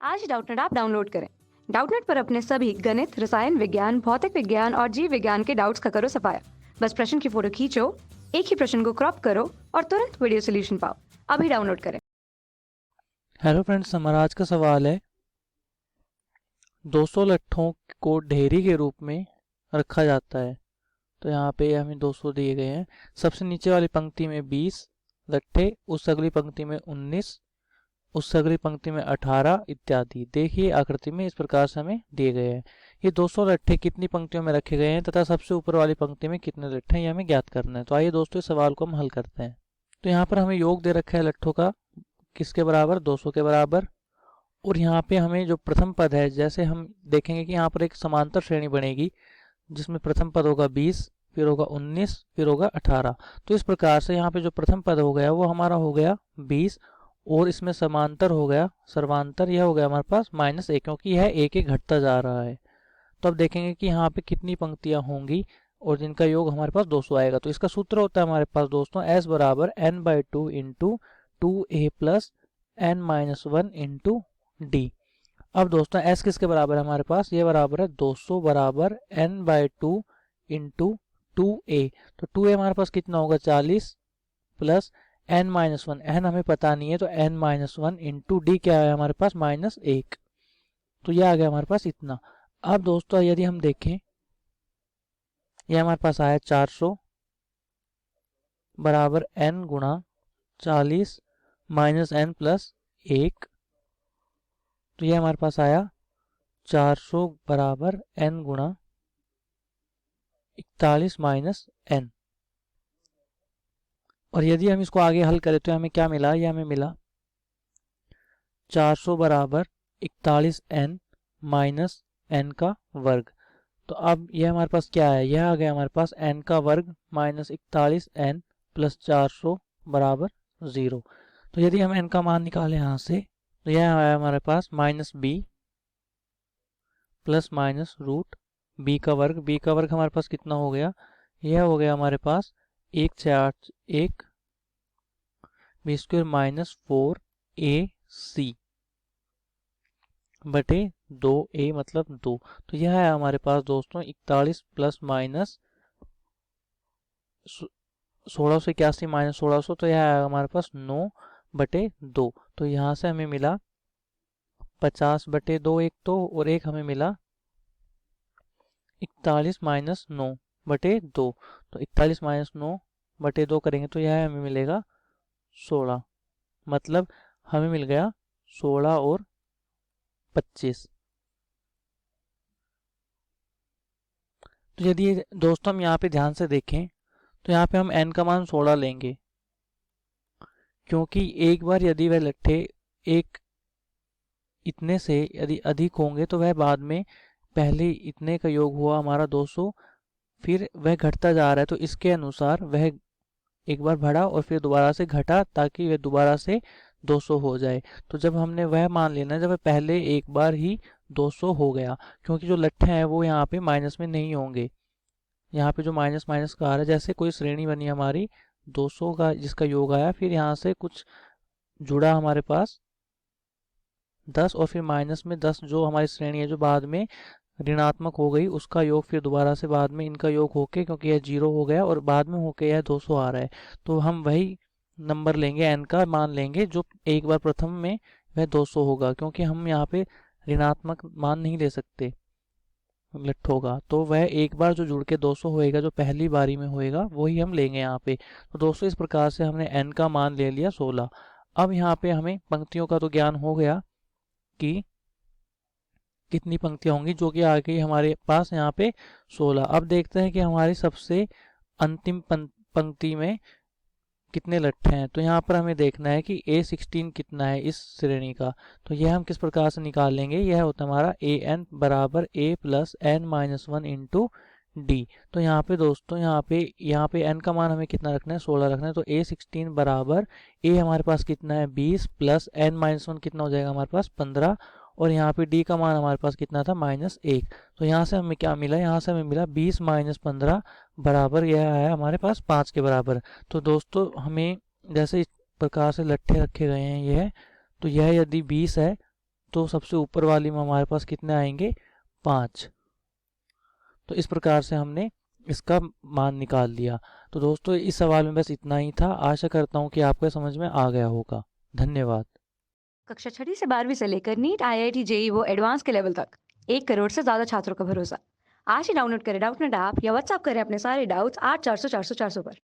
आज Doubtnut app download करें। Doubtnut पर अपने सभी गणित, रसायन विज्ञान, भौतिक विज्ञान और जीव विज्ञान के डाउट्स का करो सफाया। बस प्रश्न की फोटो खींचो, एक ही प्रश्न को क्रॉप करो और तुरंत वीडियो सोल्यूशन पाओ। अभी डाउनलोड करें। हेलो फ्रेंड्स, हमारा आज का सवाल है 200 लट्ठों को ढेरी के रूप में रखा जाता है। तो यहाँ पे हमें 200 दिए गए हैं। सबसे नीचे वाली पंक्ति में 20 लट्ठे, उस अगली पंक्ति में 19, उस अगली पंक्ति में 18 इत्यादि। देखिए आकृति में इस प्रकार से हमें दिए गए हैं। ये 200 लट्ठे कितनी पंक्तियों में रखे गए हैं तथा सबसे ऊपर वाली पंक्ति में कितने लट्ठे हैं, ये हमें ज्ञात करना है। तो आइए दोस्तों इस सवाल को हम हल करते हैं। तो यहाँ पर हमें योग दे रखा है लट्ठों का, किसके बराबर, 200 के बराबर। और यहाँ पे हमें जो प्रथम पद है, जैसे हम देखेंगे कि यहाँ पर एक समांतर श्रेणी बनेगी जिसमें प्रथम पद होगा 20, फिर होगा 19, फिर होगा 18। तो इस प्रकार से यहाँ पे जो प्रथम पद हो गया वो हमारा हो गया 20 और इसमें समांतर हो गया सर्वांतर, यह हो गया हमारे पास -1, क्योंकि यह एक एक घटता जा रहा है। तो अब देखेंगे कि यहाँ पे कितनी पंक्तियां होंगी और जिनका योग हमारे पास 200 आएगा। तो इसका सूत्र होता है हमारे पास दोस्तों S बराबर n/2 into 2a plus n-1 into D. अब दोस्तों s किसके बराबर है हमारे पास, ये बराबर है 200 बराबर n/2 इंटू 2a। तो 2a हमारे पास कितना होगा 40 प्लस n-1, n हमें पता नहीं है तो n-1 इंटू डी क्या है हमारे पास -1। तो ये आ गया हमारे पास इतना। अब दोस्तों यदि हम देखें, ये हमारे पास आया 400 बराबर n गुणा 40 माइनस n प्लस 1। तो ये हमारे पास आया 400 बराबर n गुणा 41 माइनस n। और यदि हम इसको आगे हल करें तो हमें क्या मिला, ये हमें मिला 400 बराबर 41n माइनस n का वर्ग। तो अब यह हमारे पास क्या है, यह आ गया हमारे पास n का वर्ग माइनस 41n प्लस 400 बराबर 0। तो यदि हम n का मान निकालें यहाँ से तो यह आया हमारे पास -b plus minus root b का वर्ग। b का वर्ग हमारे पास कितना हो गया, यह हो गया हमारे पास 1/1 b स्क्वायर माइनस 4ac बटे 2a मतलब 2। तो यह है हमारे पास दोस्तों 41 प्लस माइनस 1681 माइनस 1600, तो यह है हमारे पास 9/2। तो यहाँ से हमें मिला 50/2 एक तो, और एक हमें मिला 41 माइनस 9/2। तो 41 माइनस 9/2 करेंगे तो यह हमें मिलेगा 16, मतलब हमें मिल गया 16 और 25। तो यदि दोस्तों हम यहाँ पे ध्यान से देखें तो यहाँ पे हम n का मान 16 लेंगे, क्योंकि एक बार यदि वह लट्ठे एक इतने से यदि अधिक होंगे तो वह बाद में पहले इतने का योग हुआ हमारा 200, फिर वह घटता जा रहा है तो इसके अनुसार वह एक बार बढ़ा और फिर दोबारा से घटा ताकि वह दोबारा से 200 हो जाए। तो जब हमने वह मान लेना है जब वह पहले एक बार ही 200 हो गया, क्योंकि जो लट्ठे हैं वो यहाँ पे माइनस में नहीं होंगे। यहाँ पे जो माइनस माइनस का आ रहा है, जैसे कोई श्रेणी बनी हमारी 200 का जिसका योग आया, फिर यहाँ से कुछ जुड़ा हमारे पास 10 और फिर माइनस में 10 जो हमारी श्रेणी है जो बाद में ऋणात्मक हो गई, उसका योग फिर दोबारा से बाद में इनका योग होके, क्योंकि यह 0 हो गया और बाद में होके यह 200 आ रहा है, तो हम वही नंबर लेंगे, n का मान लेंगे जो एक बार प्रथम में वह 200 होगा, क्योंकि हम यहाँ पे ऋणात्मक मान नहीं ले सकते लट्ठों का। तो वह एक बार जो जुड़ के 200 होएगा जो पहली बारी में होएगा वही हम लेंगे यहाँ पे। तो दोस्तों इस प्रकार से हमने n का मान ले लिया 16। अब यहाँ पे हमें पंक्तियों का तो ज्ञान हो गया कि कितनी पंक्तियां होंगी, जो कि आ गई हमारे पास यहाँ पे 16। अब देखते हैं कि हमारी सबसे अंतिम पंक्ति में कितने लट्ठे हैं। तो यहाँ पर हमें देखना है कि A16 कितना है इस श्रेणी का। तो यह हम किस प्रकार से निकाल लेंगे, यह होता है हमारा an बराबर a plus n-1 into D. तो यहाँ पे दोस्तों यहाँ पे n का मान हमें कितना रखना है, 16 रखना है। तो A16 बराबर a हमारे पास कितना है 20 प्लस n-1 कितना हो जाएगा हमारे पास 15, और यहाँ पे d का मान हमारे पास कितना था -1। तो यहाँ से हमें क्या मिला, यहाँ से हमें मिला 20 माइनस 15 बराबर यह है हमारे पास 5 के बराबर। तो दोस्तों हमें जैसे इस प्रकार से लट्ठे रखे गए हैं यह, तो यह यदि 20 है तो सबसे ऊपर वाली में हमारे पास कितने आएंगे, 5। तो इस प्रकार से हमने इसका मान निकाल लिया। तो दोस्तों इस सवाल में बस इतना ही था। आशा करता हूँ कि आपको समझ में आ गया होगा। धन्यवाद। कक्षा 6वीं से 12वीं से लेकर नीट, IIT, JEE वो एडवांस के लेवल तक 1 करोड़ से ज़्यादा छात्रों का भरोसा। आज ही डाउनलोड करें डाउटनेट ऐप या व्हाट्सएप करें अपने सारे डाउट्स 8400 400 400 पर।